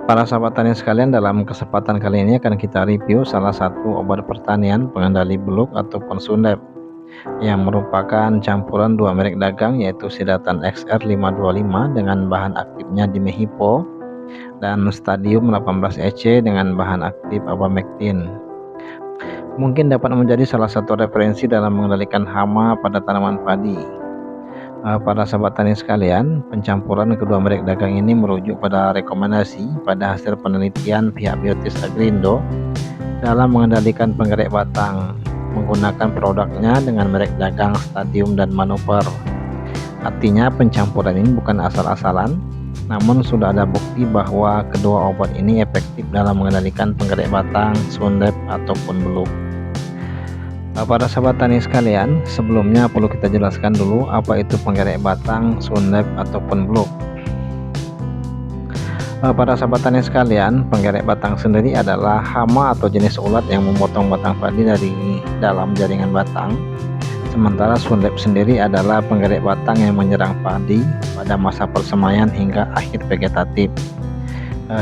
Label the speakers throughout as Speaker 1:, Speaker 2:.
Speaker 1: Para sahabat tani sekalian, dalam kesempatan kali ini akan kita review salah satu obat pertanian pengendali beluk ataupun sundep yang merupakan campuran dua merek dagang, yaitu Sidatan XR525 dengan bahan aktifnya dimehipo dan Stadium 18 EC dengan bahan aktif abamectin. Mungkin dapat menjadi salah satu referensi dalam mengendalikan hama pada tanaman padi. Para sahabat tani sekalian, pencampuran kedua merek dagang ini merujuk pada rekomendasi pada hasil penelitian pihak Biotis Agrindo dalam mengendalikan penggerak batang menggunakan produknya dengan merek dagang Stadium dan Manuver. Artinya pencampuran ini bukan asal-asalan, namun sudah ada bukti bahwa kedua obat ini efektif dalam mengendalikan penggerak batang, sundep ataupun beluk. Para sahabat tani sekalian, sebelumnya perlu kita jelaskan dulu apa itu penggerak batang, sundep ataupun beluk. Para sahabat tani sekalian, penggerak batang sendiri adalah hama atau jenis ulat yang memotong batang padi dari dalam jaringan batang. Sementara sundep sendiri adalah penggerak batang yang menyerang padi pada masa persemaian hingga akhir vegetatif.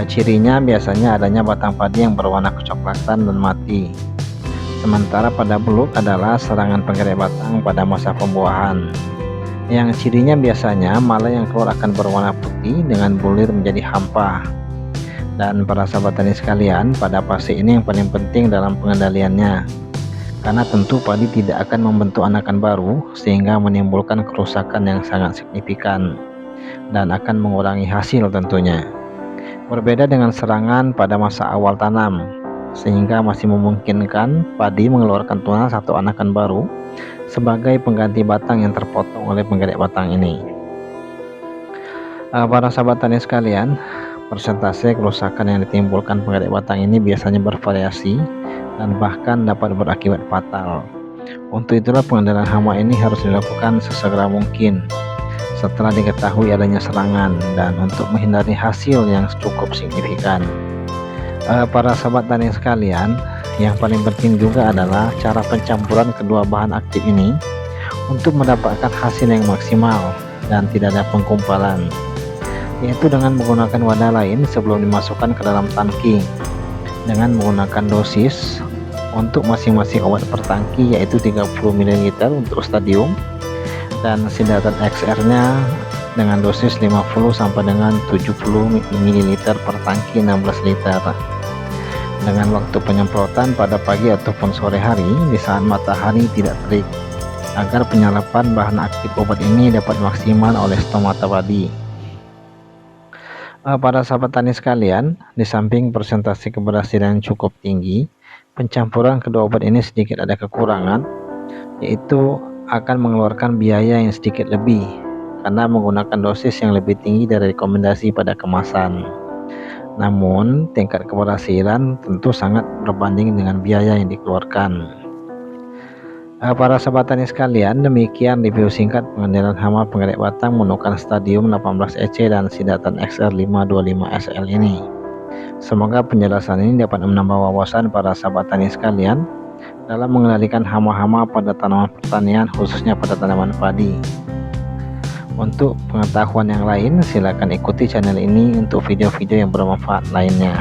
Speaker 1: Cirinya biasanya adanya batang padi yang berwarna kecoklatan dan mati. Sementara pada beluk adalah serangan penggerak batang pada masa pembuahan, yang cirinya biasanya malah yang keluar akan berwarna putih dengan bulir menjadi hampa. Dan para sahabat tani sekalian, pada fase ini yang paling penting dalam pengendaliannya, karena tentu padi tidak akan membentuk anakan baru sehingga menimbulkan kerusakan yang sangat signifikan dan akan mengurangi hasil tentunya. Berbeda dengan serangan pada masa awal tanam, sehingga masih memungkinkan padi mengeluarkan tunas satu anakan baru sebagai pengganti batang yang terpotong oleh penggerak batang ini. Para sahabat tani sekalian, persentase kerusakan yang ditimbulkan penggerak batang ini biasanya bervariasi dan bahkan dapat berakibat fatal. Untuk itulah pengendalian hama ini harus dilakukan sesegera mungkin setelah diketahui adanya serangan dan untuk menghindari hasil yang cukup signifikan. Para sahabat tani sekalian, yang paling penting juga adalah cara pencampuran kedua bahan aktif ini untuk mendapatkan hasil yang maksimal dan tidak ada penggumpalan, yaitu dengan menggunakan wadah lain sebelum dimasukkan ke dalam tangki dengan menggunakan dosis untuk masing-masing obat per tangki, yaitu 30 ml untuk Stadium dan Sidatan XR nya dengan dosis 50 sampai dengan 70 ml per tangki 16 liter, dengan waktu penyemprotan pada pagi ataupun sore hari di saat matahari tidak terik, agar penyerapan bahan aktif obat ini dapat maksimal oleh stomata padi. Para sahabat tani sekalian, di samping presentasi keberhasilan cukup tinggi, pencampuran kedua obat ini sedikit ada kekurangan, yaitu akan mengeluarkan biaya yang sedikit lebih karena menggunakan dosis yang lebih tinggi dari rekomendasi pada kemasan. Namun tingkat keberhasilan tentu sangat berbanding dengan biaya yang dikeluarkan. Para sahabat tani sekalian, demikian review singkat pengendalian hama penggerak batang menggunakan Stadium 18 EC dan Sidatan XR525 SL ini. Semoga penjelasan ini dapat menambah wawasan para sahabat tani sekalian dalam mengendalikan hama-hama pada tanaman pertanian, khususnya pada tanaman padi. Untuk pengetahuan yang lain, silakan ikuti channel ini untuk video-video yang bermanfaat lainnya.